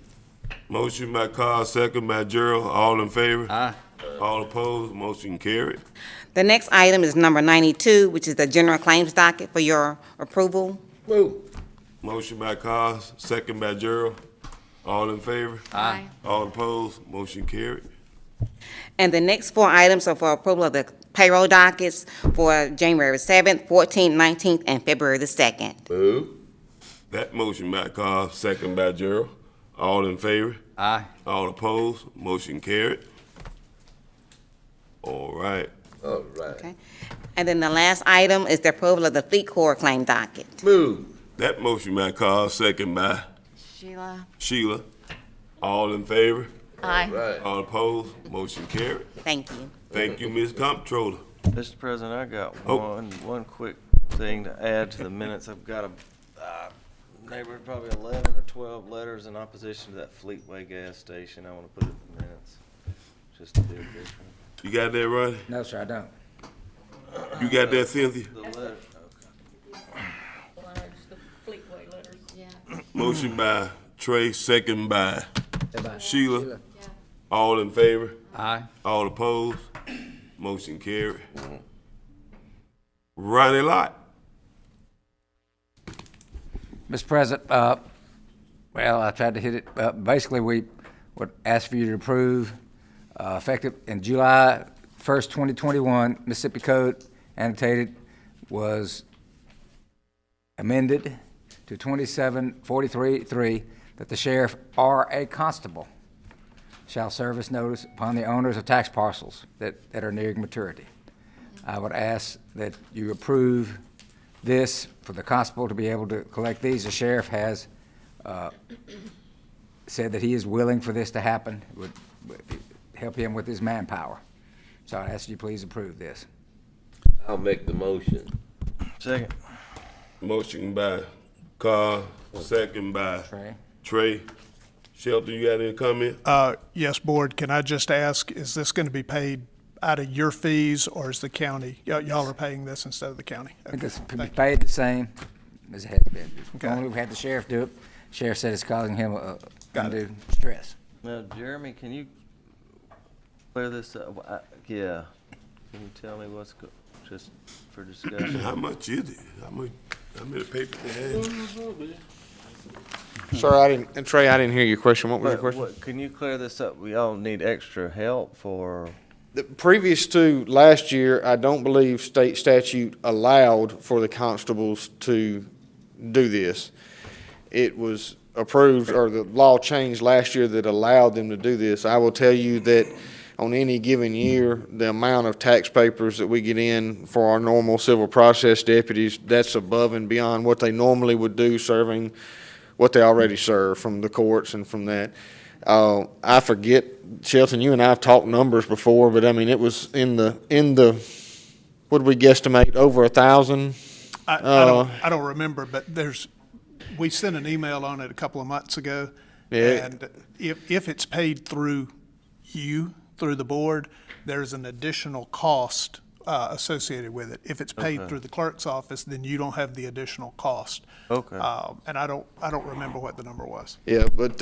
Motion by Carl, second by Gerald. All in favor? Aye. All opposed? Motion carried. The next item is number 92, which is the general claims docket for your approval. Motion by Carl, second by Gerald. All in favor? Aye. All opposed? Motion carried. And the next 4 items are for approval of the payroll dockets for January 7th, 14th, 19th, and February the 2nd. Boo. That motion by Carl, second by Gerald. All in favor? Aye. All opposed? Motion carried. All right. All right. Okay. And then the last item is the approval of the fleet corps claim docket. Move. That motion by Carl, second by Sheila? Sheila. All in favor? Aye. Right. All opposed? Motion carried. Thank you. Thank you, Ms. Comptroller. Mr. President, I got Oh. one quick thing to add to the minutes. I've got a neighborhood, probably 11 or 12 letters in opposition to that Fleetway gas station. I want to put it in the minutes, just to be official. You got that, Ronnie? No, sir, I don't. You got that, Cynthia? The letter, Yeah. Motion by Trey, second by Sheila. All in favor? Aye. All opposed? Motion carried. Ronnie Lott. Mr. President, well, I tried to hit it. Basically, we would ask for you to approve, effective in July 1st, 2021, Mississippi Code annotated was amended to 2743-3, that the sheriff or a constable shall service notice upon the owners of tax parcels that are nearing maturity. I would ask that you approve this for the constable to be able to collect these. The sheriff has said that he is willing for this to happen, would help him with his manpower. So I ask you please approve this. I'll make the motion. second. Motion by Carl, second by Trey. Shelton, you got any comment? Yes, Board, can I just ask, is this going to be paid out of your fees, or is the county, y'all are paying this instead of the county? I think Okay, it's thank you. paid the same as it has been. Okay. Only we've had the sheriff do it. Sheriff said it's causing him Got it. undue stress. Now, Jeremy, can you clear this up? Yeah. Can you tell me what's just for discussion? How much is it? How many papers they have? Sir, and Trey, I didn't hear your question. What was your question? Can you clear this up? We all need extra help for. Previous to last year, I don't believe state statute allowed for the constables to do this. It was approved, or the law changed last year that allowed them to do this. I will tell you that on any given year, the amount of tax papers that we get in for our normal civil process deputies, that's above and beyond what they normally would do, serving what they already serve from the courts and from that. I forget, Shelton, you and I have talked numbers before, but I mean, it was in the, what did we guesstimate, over 1,000? I don't remember, but we sent an email on it a couple of months ago. Yeah. And if it's paid through you, through the board, there's an additional cost associated with it. If it's paid through the clerk's office, then you don't have the additional cost. Okay. And I don't remember what the number was. Yeah, but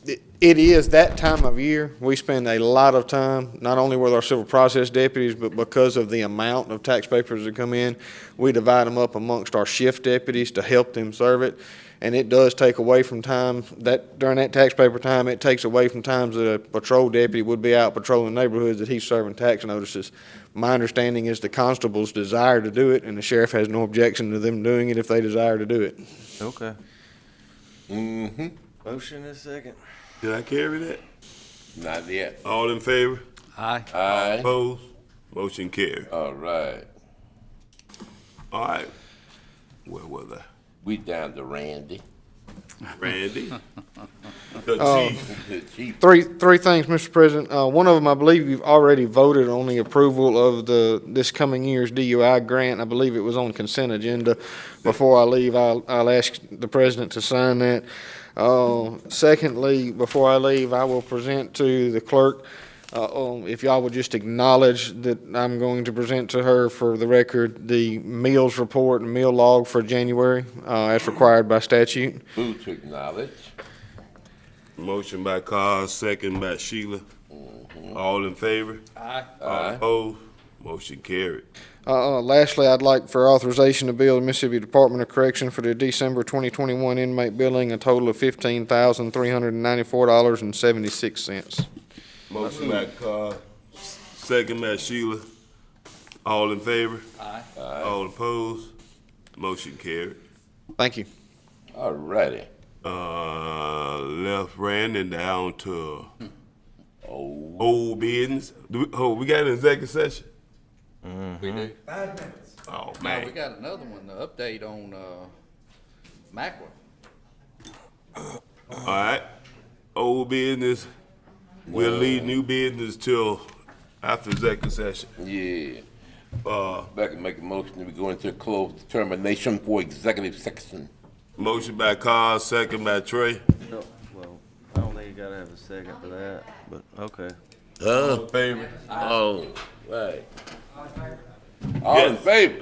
it is that time of year. We spend a lot of time, not only with our civil process deputies, but because of the amount of tax papers that come in, we divide them up amongst our shift deputies to help them serve it. And it does take away from time that during that tax paper time, it takes away from times that a patrol deputy would be out patrolling neighborhoods that he's serving tax notices. My understanding is the constables desire to do it, and the sheriff has no objection to them doing it if they desire to do it. Okay. Mm-hmm. Motion is second. Did I carry that? Not yet. All in favor? Aye. Aye. Opposed? Motion carried. All right. All right. Where was I? We down to Randy. Randy? The chief. The chief. Three things, Mr. President. One of them, I believe you've already voted on the approval of this coming year's DUI grant. I believe it was on consent agenda. Before I leave, I'll ask the president to sign that. Secondly, before I leave, I will present to the clerk, if y'all would just acknowledge that I'm going to present to her for the record the meals report and meal log for January, as required by statute. Move to acknowledge. Motion by Carl, second by Sheila. All in favor? Aye. All opposed? Motion carried. Lastly, I'd like for authorization to bill the Mississippi Department of Correction for the December 2021 inmate billing a total of $15,394.76. Motion by Carl, second by Sheila. All in favor? Aye. All opposed? Motion carried. Thank you. All righty. Left Randy down to old business. We got an executive session? We do. 5 minutes. Oh, Now, man. we got another one, the update on, Macra. All right. Old business. We'll leave new business till after executive session. Yeah. Back and make a motion that we go into a closed determination for executive session. Motion by Carl, second by Trey. No, well, I don't think you gotta have a second for that, but okay. All in favor? Oh, right. All in favor?